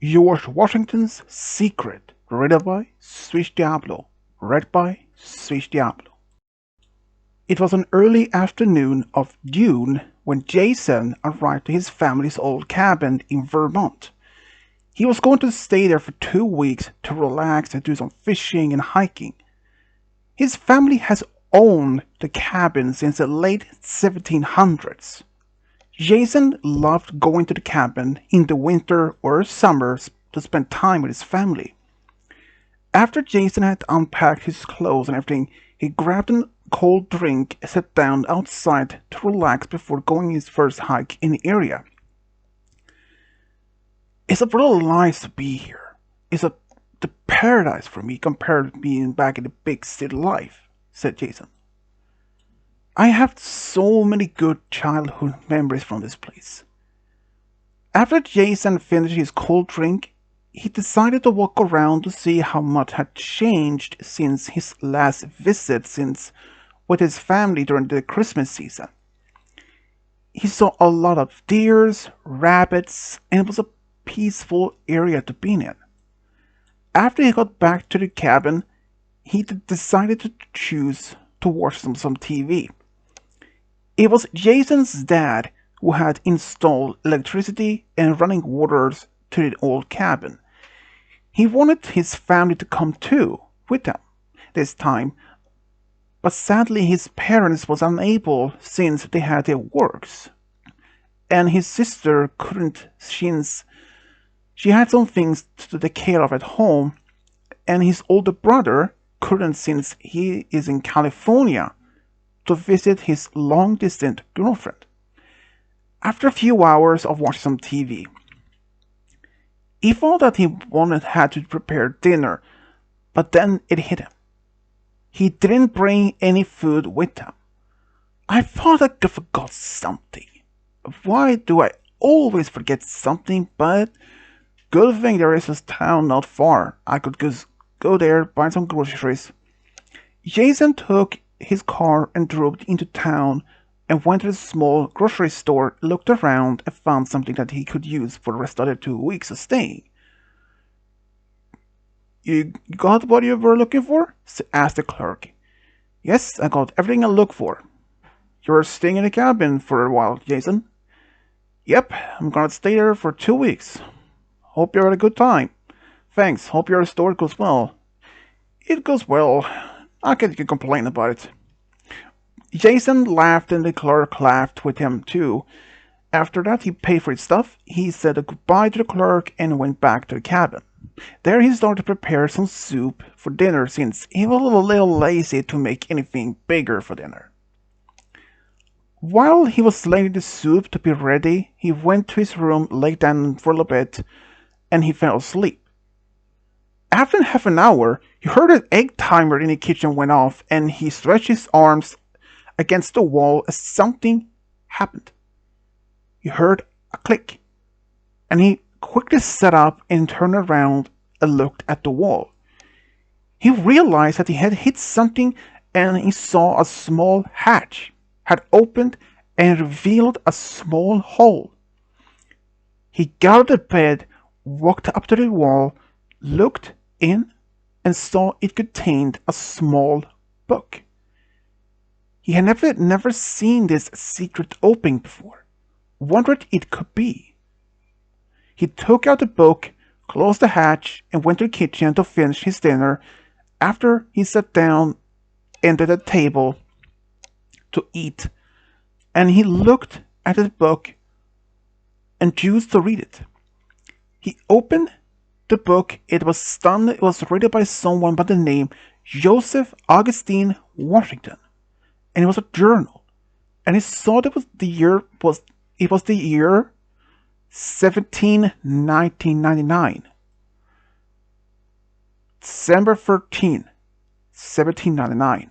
George Washington's Secret, read by Swish Diablo. Read by Swish Diablo. It was an early afternoon of June when Jason arrived at his family's old cabin in Vermont. He was going to stay there for 2 weeks to relax and do some fishing and hiking. His family has owned the cabin since the late 1700s. Jason loved going to the cabin in the winter or summer to spend time with his family. After Jason had unpacked his clothes and everything, he grabbed a cold drink and sat down outside to relax before going his first hike in the area. It's a real nice to be here. It's the paradise for me compared to being back in the big city life, said Jason. I have so many good childhood memories from this place. After Jason finished his cold drink, he decided to walk around to see how much had changed since his last visit with his family during the Christmas season. He saw a lot of deers, rabbits, and it was a peaceful area to be in. After he got back to the cabin, he decided to choose to watch some TV. It was Jason's dad who had installed electricity and running waters to the old cabin. He wanted his family to come too, with him, this time, but sadly his parents was unable since they had their works. And his sister couldn't since she had some things to take care of at home, and his older brother couldn't since he is in California to visit his long-distance girlfriend. After a few hours of watching some TV, he thought that he had to prepare dinner, but then it hit him. He didn't bring any food with him. I thought I forgot something. Why do I always forget something? But good thing there is a town not far. I could just go there, buy some groceries. Jason took his car and drove into town and went to the small grocery store, looked around, and found something that he could use for the rest of the 2 weeks of staying. You got what you were looking for? Asked the clerk. Yes, I got everything I look for. You're staying in the cabin for a while, Jason? Yep, I'm gonna stay there for 2 weeks. Hope you had a good time. Thanks, hope your store goes well. It goes well. I can't complain about it. Jason laughed and the clerk laughed with him too. After that he paid for his stuff, he said goodbye to the clerk and went back to the cabin. There he started to prepare some soup for dinner since he was a little lazy to make anything bigger for dinner. While he was letting the soup to be ready, he went to his room, lay down for a little bit, and he fell asleep. After half an hour, he heard an egg timer in the kitchen went off, and he stretched his arms against the wall as something happened. He heard a click, and he quickly sat up and turned around and looked at the wall. He realized that he had hit something, and he saw a small hatch had opened and revealed a small hole. He got out of bed, walked up to the wall, looked in, and saw it contained a small book. He had never seen this secret opening before, wondered it could be. He took out the book, closed the hatch, and went to the kitchen to finish his dinner. After he sat down at the table to eat, and he looked at the book and chose to read it. He opened the book. It was stunned. It was written by someone by the name Joseph Augustine Washington, and it was a journal. And he saw that it was the year 1999, December 13, 1799.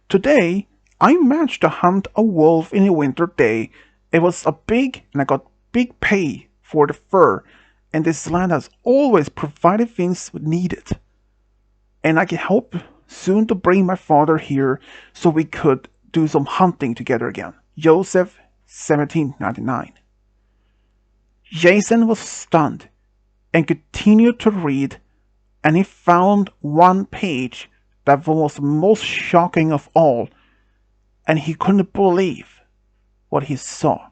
Today, I managed to hunt a wolf in a winter day. It was a big, and I got big pay for the fur, and this land has always provided things needed. And I can hope soon to bring my father here so we could do some hunting together again. Joseph, 1799. Jason was stunned. and continued to read, and he found one page that was the most shocking of all, and he couldn't believe what he saw.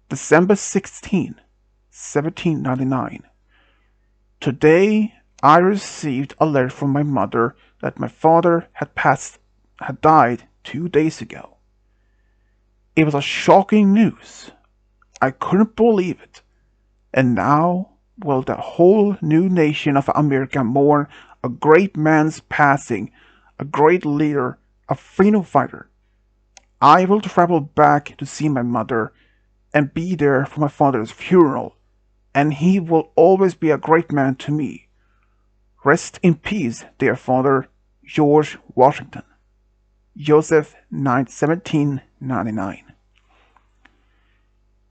December 16, 1799. Today I received a letter from my mother that my father had died 2 days ago. It was a shocking news. I couldn't believe it. And now will the whole new nation of America mourn a great man's passing, a great leader, a freedom fighter. I will travel back to see my mother and be there for my father's funeral, and he will always be a great man to me. Rest in peace, dear father, George Washington. Joseph 9, 1799.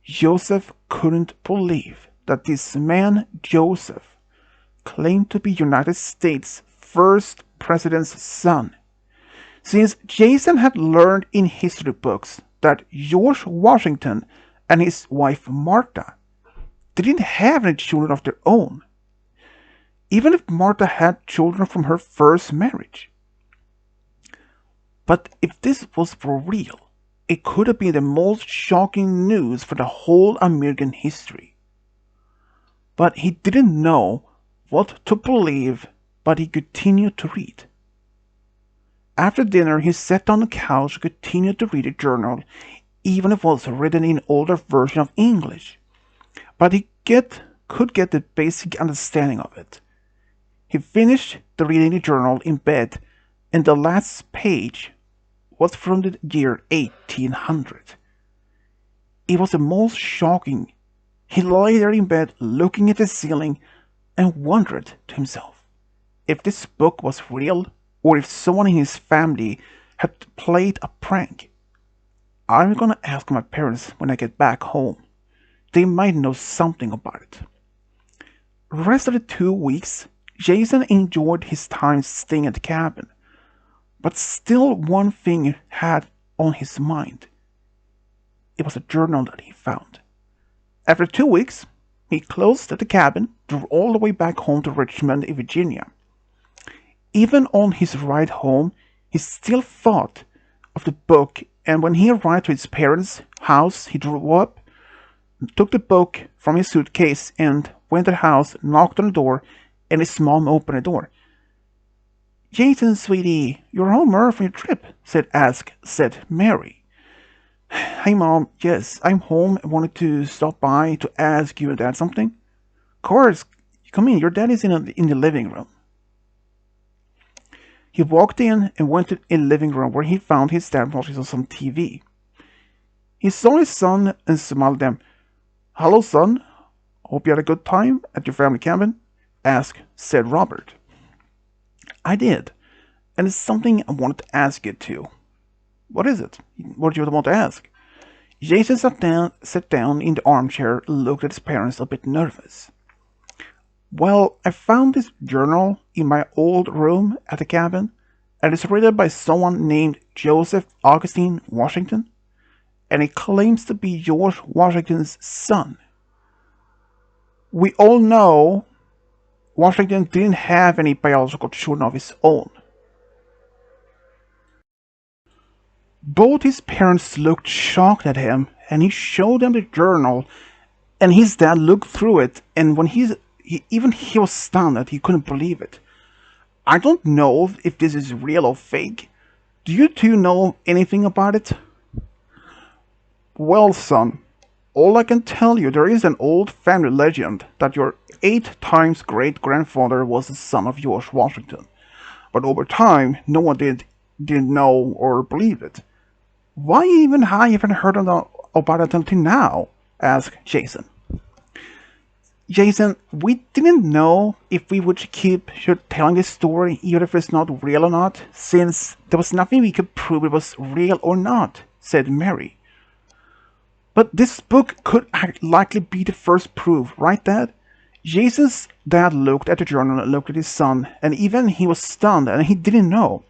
Joseph couldn't believe that this man, Joseph, claimed to be United States' first president's son, since Jason had learned in history books that George Washington and his wife Martha didn't have any children of their own, even if Martha had children from her first marriage. But if this was for real, it could have been the most shocking news for the whole American history. But he didn't know what to believe, but he continued to read. After dinner, he sat on the couch and continued to read a journal, even if it was written in older version of English. But he could get the basic understanding of it. He finished the reading the journal in bed, and the last page was from the year 1800. It was the most shocking. He lay there in bed looking at the ceiling and wondered to himself if this book was real or if someone in his family had played a prank. I'm gonna ask my parents when I get back home. They might know something about it. The rest of the 2 weeks, Jason enjoyed his time staying at the cabin. But still one thing had on his mind. It was a journal that he found. After 2 weeks, he closed the cabin, drove all the way back home to Richmond, Virginia. Even on his ride home, he still thought of the book, and when he arrived to his parents' house, he drove up, took the book from his suitcase, and went to the house, knocked on the door, and his mom opened the door. "Jason, sweetie, you're home early from your trip," said Mary. "Hey, Mom. Yes, I'm home. I wanted to stop by to ask you and Dad something." "Of course. Come in. Your dad is in the living room." He walked in and went to the living room where he found his dad watching some TV. He saw his son and smiled at him. "Hello, son. Hope you had a good time at your family cabin," said Robert. "I did, and it's something I wanted to ask you too." "What is it? What do you want to ask?" Jason sat down in the armchair and looked at his parents a bit nervous. "Well, I found this journal in my old room at the cabin, and it's written by someone named Joseph Augustine Washington, and it claims to be George Washington's son. We all know Washington didn't have any biological children of his own." Both his parents looked shocked at him, and he showed them the journal, and his dad looked through it, and when he was stunned that he couldn't believe it. "I don't know if this is real or fake. Do you two know anything about it?" "Well, son, all I can tell you, there is an old family legend that your 8 times great-grandfather was the son of George Washington. But over time, no one didn't know or believe it. Why even I haven't heard about it until now?" asked Jason. "Jason, we didn't know if we would keep telling this story, even if it's not real or not, since there was nothing we could prove it was real or not," said Mary. "But this book could likely be the first proof, right, Dad?" Jason's dad looked at the journal and looked at his son, and even he was stunned and he didn't know.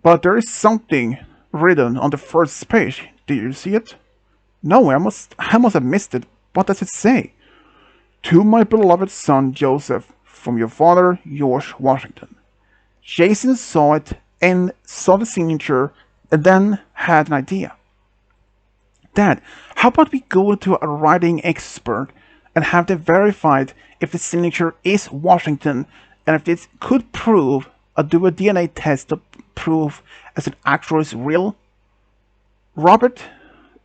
"But there is something written on the first page. Did you see it?" "No, I must have missed it. What does it say? To my beloved son Joseph, from your father, George Washington. Jason saw it and saw the signature and then had an idea. Dad, how about we go to a writing expert and have them verified if the signature is Washington and if this could prove or do a DNA test to prove as it actually is real? Robert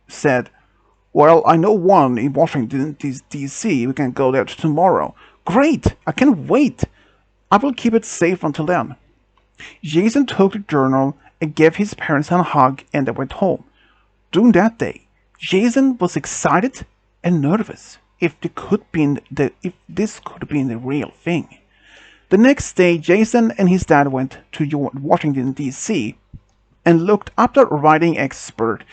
said, well, I know one in Washington, D.C. We can go there tomorrow. Great! I can't wait! I will keep it safe until then. Jason took the journal and gave his parents a hug and they went home. During that day, Jason was excited and nervous if this could be the real thing. The next day, Jason and his dad went to Washington, D.C. and looked up the writing expert,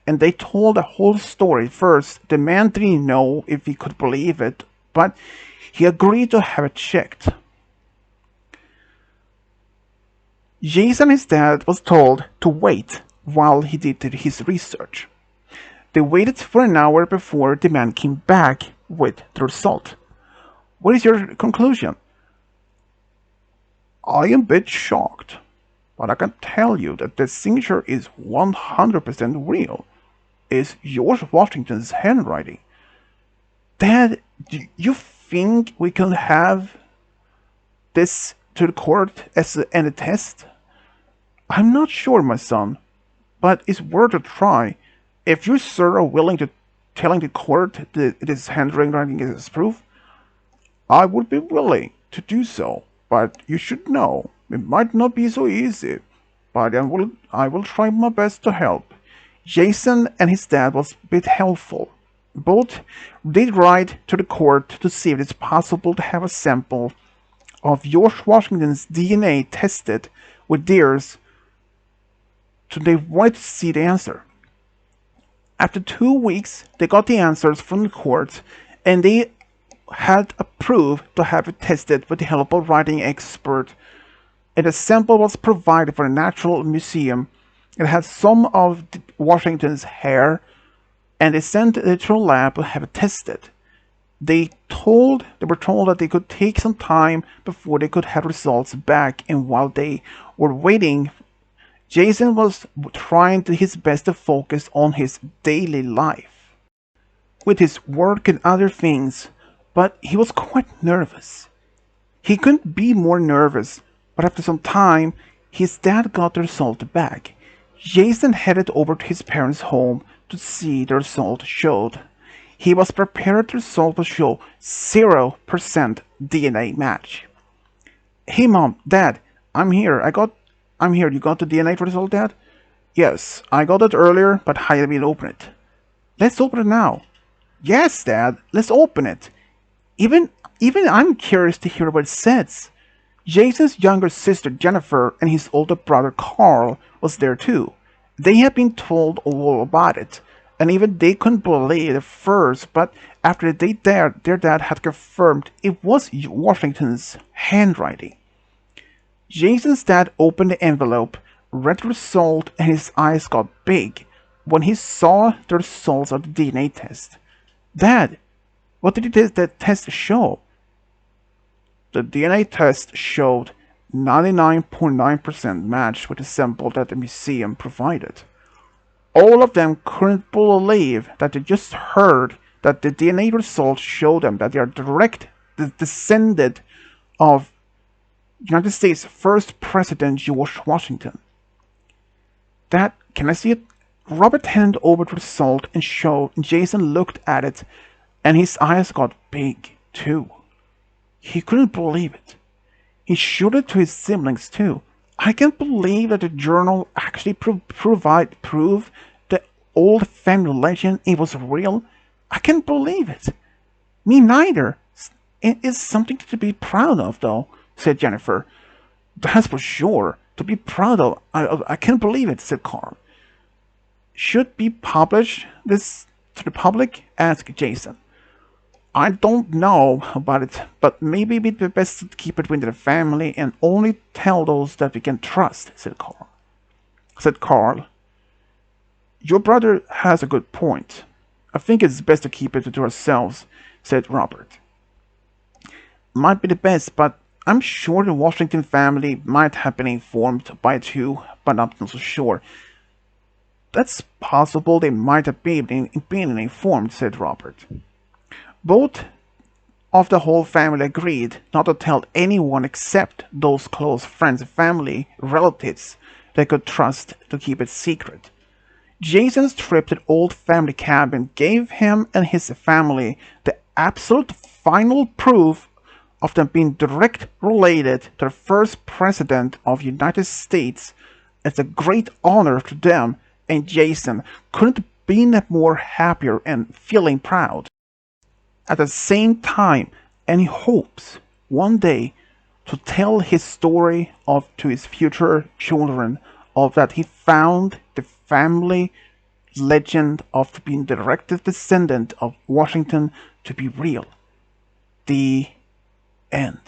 and they told the whole story. First, the man didn't know if he could believe it, but he agreed to have it checked. Jason and his dad was told to wait while he did his research. They waited for an hour before the man came back with the result. What is your conclusion? I am a bit shocked, but I can tell you that the signature is 100% real. It's George Washington's handwriting. Dad, do you think we can have this to the court as a test? I'm not sure, my son, but it's worth a try. If you, sir, are willing to telling the court that this handwriting is proof, I would be willing to do so. But you should know, it might not be so easy. But I will try my best to help. Jason and his dad was a bit helpful. Both did write to the court to see if it's possible to have a sample of George Washington's DNA tested with theirs. So they wanted to see the answer. After 2 weeks, they got the answers from the court, and they had approved to have it tested with the help of a writing expert. And a sample was provided for the Natural Museum. It had some of Washington's hair, and they sent it to a lab to have it tested. They were told that they could take some time before they could have results back, and while they were waiting, Jason was trying his best to focus on his daily life, with his work and other things, but he was quite nervous. He couldn't be more nervous, but after some time, his dad got the result back. Jason headed over to his parents' home to see the result showed. He was prepared the result to show 0% DNA match. Hey mom, dad, I'm here. You got the DNA result, dad? Yes, I got it earlier, but I didn't open it. Let's open it now. Yes, dad, let's open it. Even I'm curious to hear what it says. Jason's younger sister Jennifer and his older brother Carl was there too. They had been told all about it, and even they couldn't believe it at first, but after their dad had confirmed it was Washington's handwriting. Jason's dad opened the envelope, read the result, and his eyes got big when he saw the results of the DNA test. Dad, what did the test show? The DNA test showed 99.9% match with the sample that the museum provided. All of them couldn't believe that they just heard that the DNA results showed them that they are descended of United States first President George Washington. Dad, can I see it? Robert handed over the result and Jason looked at it, and his eyes got big too. He couldn't believe it. He showed it to his siblings too. I can't believe that the journal actually proved the old family legend it was real. I can't believe it. Me neither. It is something to be proud of, though, said Jennifer. That's for sure. To be proud of. I can't believe it, said Carl. Should we publish this to the public? Asked Jason. I don't know about it, but maybe it'd be best to keep it within the family and only tell those that we can trust, said Carl. Your brother has a good point. I think it's best to keep it to ourselves, said Robert. Might be the best, but I'm sure the Washington family might have been informed by it too, but I'm not so sure. That's possible they might have been informed, said Robert. Both of the whole family agreed not to tell anyone except those close friends, family, relatives they could trust to keep it secret. Jason's trip to the old family cabin gave him and his family the absolute final proof of them being direct related to the first president of the United States. It's a great honor to them, and Jason couldn't have been more happier and feeling proud. At the same time, and he hopes one day to tell his story of to his future children of that he found the family legend of being the direct descendant of Washington to be real. The end.